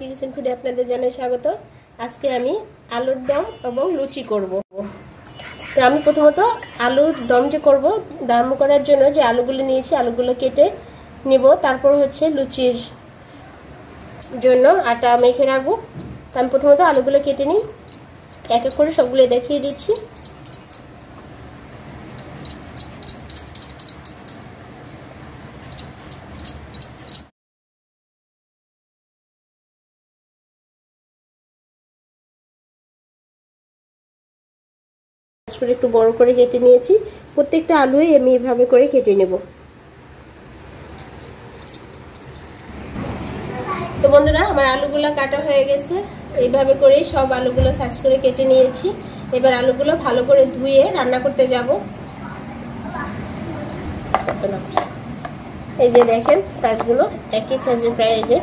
Lucky kitchen ফুডে আপনাদের জানাই স্বাগত। আজকে আমি আলুর দম এবং লুচি করব। তো আমি প্রথমত আলুর দম যে করব, দম করার জন্য যে আলুগুলো নিয়েছি আলুগুলো কেটে নিব। তারপর হচ্ছে লুচির জন্য আটা মেখে রাখবো। তো আমি প্রথমত আলুগুলো কেটে নিই, এক এক করে সবগুলো দেখিয়ে দিচ্ছি। একটু বড় করে কেটে নিয়েছি, প্রত্যেকটা আলুই আমি এভাবে করে কেটে নেব। তো বন্ধুরা, আমার আলুগুলো কাটা হয়ে গেছে। এইভাবে করে সব আলুগুলো সাইজ করে কেটে নিয়েছি। এবার আলুগুলো ভালো করে ধুয়ে রান্না করতে যাব। এই যে দেখেন সাইজগুলো একই সাইজের প্রায়। এই যে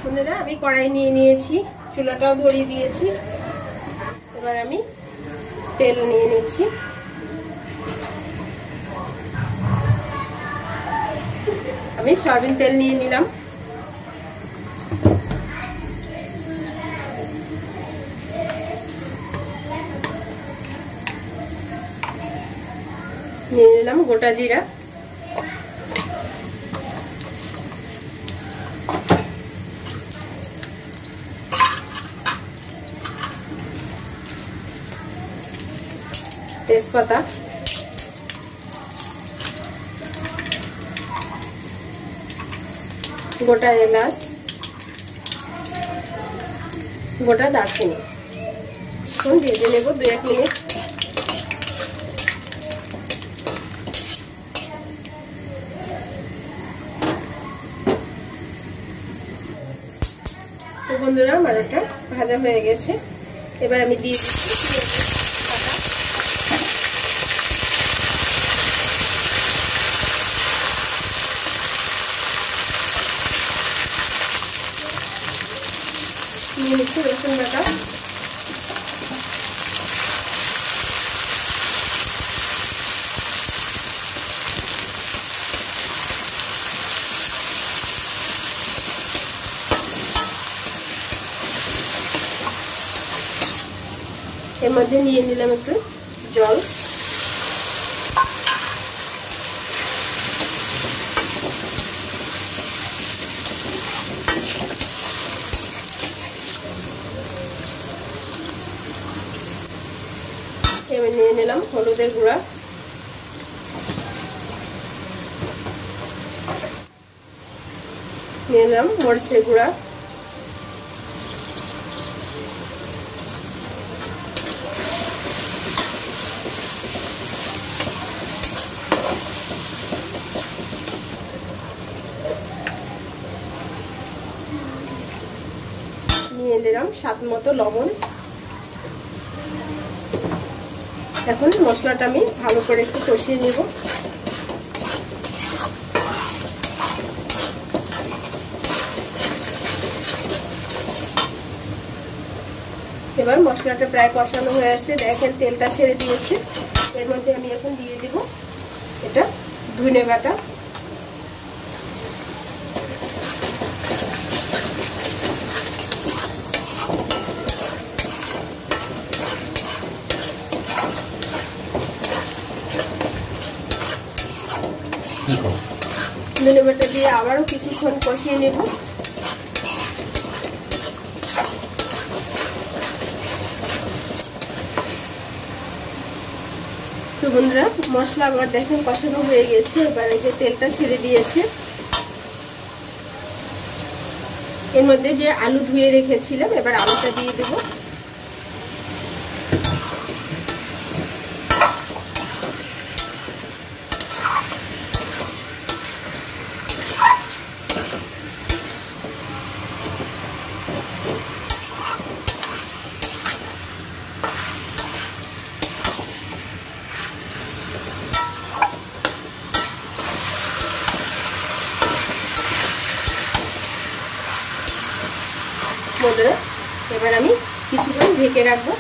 বন্ধুরা, আমি কড়াই নিয়ে নিয়েছি, চুলাটাও ধরিয়ে দিয়েছি। এবার আমি তেল নিয়ে নিচ্ছি। আমি সয়াবিন তেল নিয়ে নিলাম। নিয়ে নিলাম গোটা জিরা, তেজপাতা, গোটা এলাচ, গোটা দারচিনি। এখন ভেজে নেব 2-1 মিনিট। তো বন্ধুরা, আমার এটা ভাজা হয়ে গেছে। এবার আমি দিয়ে দিচ্ছি পাতা। নিয়ে নিচ্ছি রসুন বাটা, এর মধ্যে নিয়ে নিলাম একটু জল। এবার নিয়ে নিলাম হলুদের গুঁড়া, নিয়ে নিলাম মরিচের গুঁড়া, নিয়ে নিলাম স্বাদ মতো লবণ। এখন মশলাটা আমি ভালো করে একটু কষিয়ে নেব। এবার মশলাটা প্রায় কষানো হয়ে আসছে, দেখেন তেলটা ছেড়ে দিয়েছে। এর মধ্যে আমি এখন দিয়ে দেব এটা ধনে বাটা, ধনে বাটা দিয়ে আবারও কিছুক্ষণ কষিয়ে নেব। তো বন্ধুরা, মশলা আবার দেখেন কষানো হয়ে গেছে। এবার এই যে তেলটা ছেড়ে দিয়েছে, এর মধ্যে যে আলু ধুয়ে রেখেছিলাম এবার আলুটা দিয়ে দেব। এবার আমি কিছুক্ষণ ঢেকে রাখবো।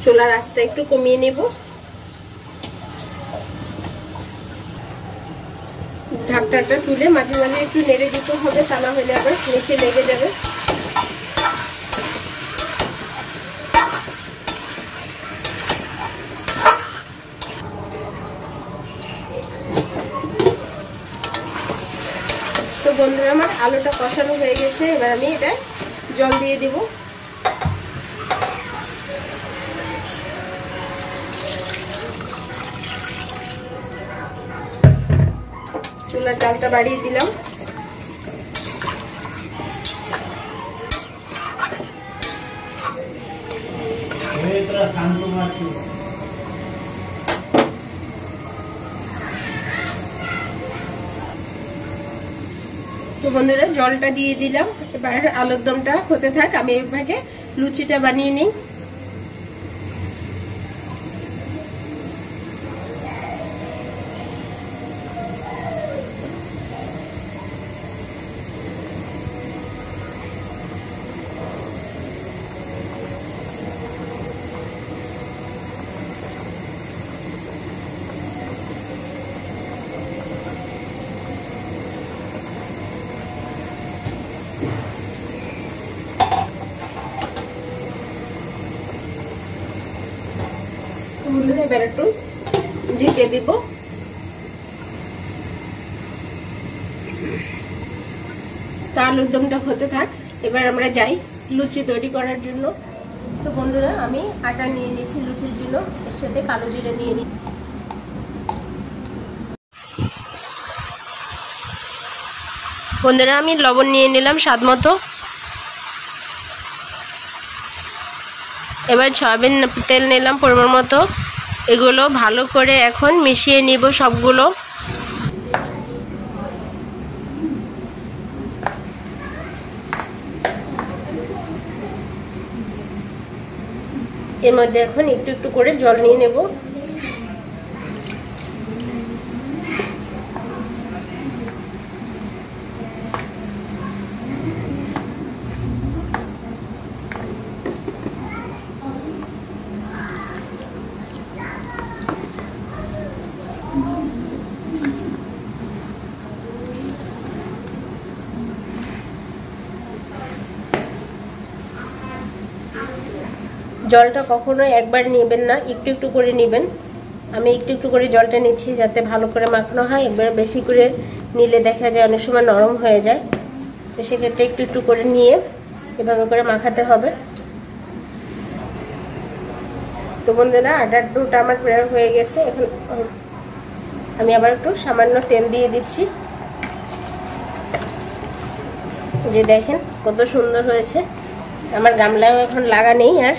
চুলার আঁচটা একটু কমিয়ে নেব। ঢাকনাটা তুলে মাঝে মাঝে একটু নেড়ে দিতে হবে, তা না হলে আবার নিচে লেগে যাবে। তো বন্ধুরা আমার আলুটা কষানো হয়ে গেছে, এবার আমি এটা জল দিয়ে দিব। চুলার জালটা বাড়িয়ে দিলাম। তো বন্ধুরা জলটা দিয়ে দিলাম, এবার আলুর দমটা হতে থাক, আমি এর ভাগে লুচিটা বানিয়ে নিই। এবার একটু ঢেকে দিব। তা আলুর দমটা হতে থাক, এবার আমরা যাই লুচি তৈরি করার জন্য। তো বন্ধুরা আমি আটা নিয়ে নিয়েছি লুচির জন্য, এর সাথে কালো জিরে নিয়ে নিই। বন্ধুরা আমি লবণ নিয়ে নিলাম স্বাদ মতো। এবার সয়াবিন তেল নিলাম পরিমাণ মতো। এগুলো ভালো করে এখন মিশিয়ে নিব সবগুলো। এর মধ্যে এখন একটু একটু করে জল নিয়ে নেব। জলটা কখনো একবার নেবেন না, একটু একটু করে নেবেন। আমি একটু একটু করে জলটা নিচ্ছি যাতে ভালো করে মাখানো হয়। একবার বেশি করে নিলে দেখা যায় অনেক সময় নরম হয়ে যায়, তো সেক্ষেত্রে একটু একটু করে নিয়ে এভাবে করে মাখাতে হবে। তো বন্ধুরা আটার ডোটা আমার প্রায় হয়ে গেছে। এখন আমি আবার একটু সামান্য তেল দিয়ে দিচ্ছি। যে দেখেন কত সুন্দর হয়েছে। আমার গামলাও এখন লাগা নেই আর।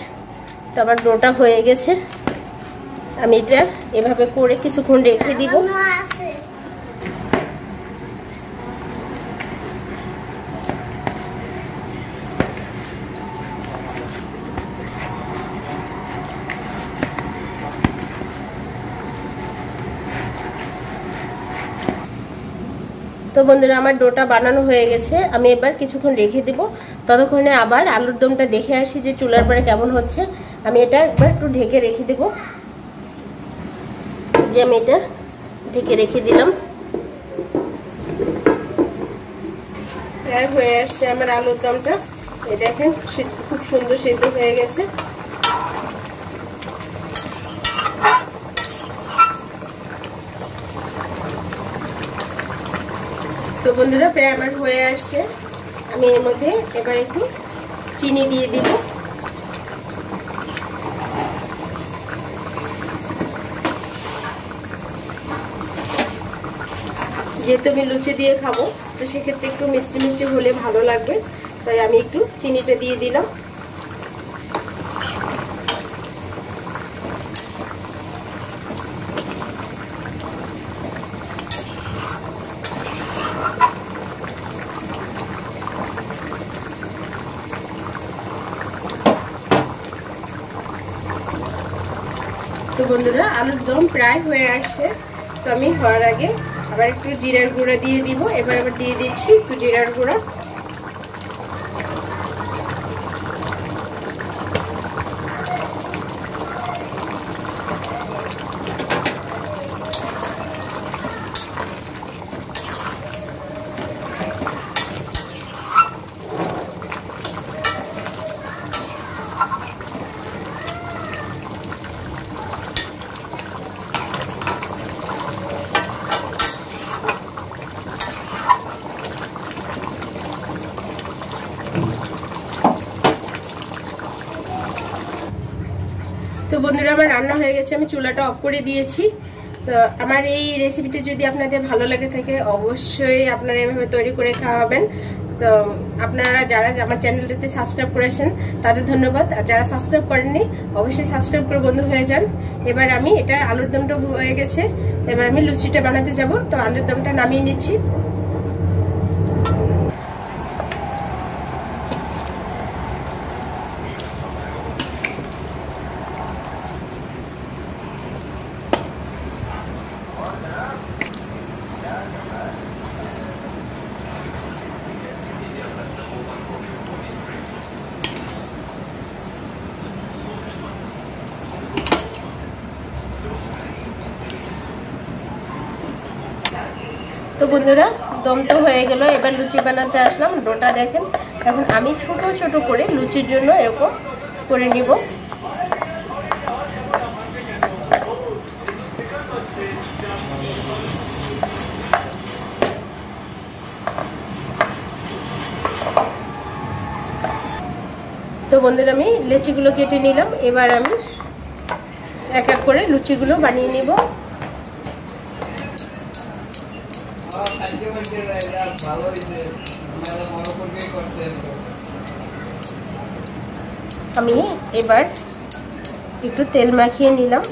তো আমার ডোটা হয়ে গেছে, আমি এটা এভাবে করে কিছুক্ষণ রেখে দিব। তো বন্ধুরা আমার ডোটা বানানো হয়ে গেছে, আমি এবার কিছুক্ষণ রেখে দিব। ততক্ষণে আবার আলুর দমটা দেখে আসি যে চুলার পরে কেমন হচ্ছে। আমি এটা একবার একটু ঢেকে রেখে দেব। যে আমি এটা ঢেকে রেখে দিলাম। প্রায় হয়ে আসছে আমার আলুর দমটা। এই দেখেন খুব সুন্দর সিদ্ধ হয়ে গেছে। তো বন্ধুরা প্রায় আমার হয়ে আসছে। আমি এর মধ্যে এবার একটু চিনি দিয়ে দিব। যেহেতু আমি লুচি দিয়ে খাবো, তো সেক্ষেত্রে একটু মিষ্টি মিষ্টি হলে ভালো লাগবে, তাই আমি একটু চিনিটা দিয়ে দিলাম। তো বন্ধুরা আলুর দম প্রায় হয়ে আসছে। তো আমি হওয়ার আগে আবার একটু জিরার গুঁড়া দিয়ে দিব। এবার আবার দিয়ে দিচ্ছি একটু জিরার গুঁড়া। তো বন্ধুরা আমার রান্না হয়ে গেছে, আমি চুলাটা অফ করে দিয়েছি। তো আমার এই রেসিপিটা যদি আপনাদের ভালো লাগে থাকে অবশ্যই আপনারা এভাবে তৈরি করে খাওয়াবেন। তো আপনারা যারা আমার চ্যানেলটাতে সাবস্ক্রাইব করেছেন তাদের ধন্যবাদ, আর যারা সাবস্ক্রাইব করেননি অবশ্যই সাবস্ক্রাইব করে বন্ধু হয়ে যান। এবার আমি এটা আলুর দমটা হয়ে গেছে, এবার আমি লুচিটা বানাতে যাব। তো আলুর দমটা নামিয়ে নিচ্ছি। তো বন্ধুরা দম তো হয়ে গেল, এবার লুচি বানাতে আসলাম। ডোটা দেখেন, এখন আমি ছোট ছোট করে লুচির জন্য এরকম করে নিব। তো বন্ধুরা আমি লেচিগুলো কেটে নিলাম, এবার আমি এক এক করে লুচিগুলো বানিয়ে নিব। আমি এবার একটু তেল মাখিয়ে নিলাম।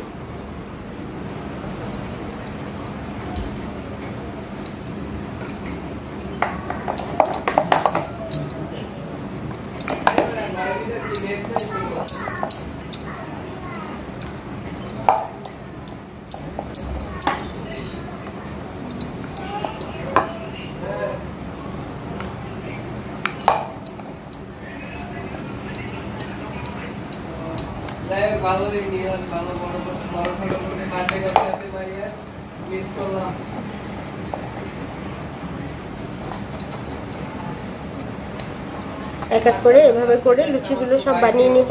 এক এক করে এভাবে করে লুচিগুলো সব বানিয়ে নিব।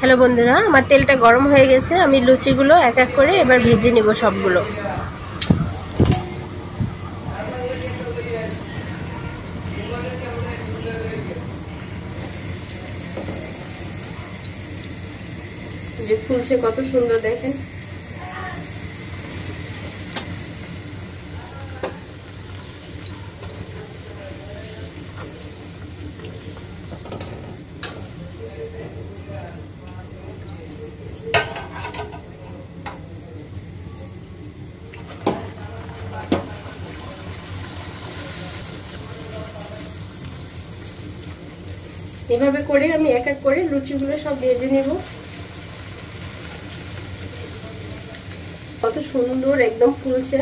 হ্যালো বন্ধুরা, আমার তেলটা গরম হয়ে গেছে, আমি লুচিগুলো এক এক করে এবার ভেজে নিব সবগুলো। যে ফুলছে কত সুন্দর দেখেন। এভাবে করে আমি এক এক করে লুচিগুলো সব ভেজে নেব। কত সুন্দর একদম ফুলছে।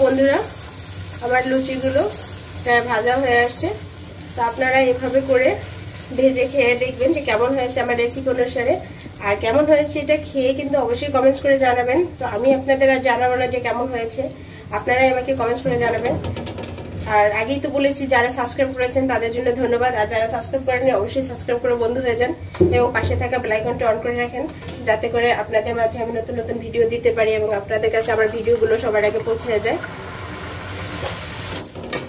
বন্ধুরা আমার লুচিগুলো প্রায় ভাজা হয়ে আসছে। তো আপনারা এভাবে করে ভেজে খেয়ে দেখবেন যে কেমন হয়েছে আমার রেসিপি অনুসারে। আর কেমন হয়েছে এটা খেয়ে কিন্তু অবশ্যই কমেন্টস করে জানাবেন। তো আমি আপনাদের আর জানাবো না যে কেমন হয়েছে, আপনারাই আমাকে কমেন্টস করে জানাবেন। আর আগেই তো বলেছি যারা সাবস্ক্রাইব করেছেন তাদের জন্য ধন্যবাদ, আর যারা সাবস্ক্রাইব করেননি অবশ্যই সাবস্ক্রাইব করে বন্ধু হয়ে যান এবং পাশে থাকা বেল আইকনটি অন করে রাখেন, যাতে করে আপনাদের মাঝে আমি নতুন নতুন ভিডিও দিতে পারি এবং আপনাদের কাছে আমার ভিডিওগুলো সবার আগে পৌঁছে যায়।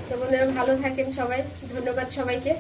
তো বন্ধুরা ভালো থাকেন সবাই, ধন্যবাদ সবাইকে।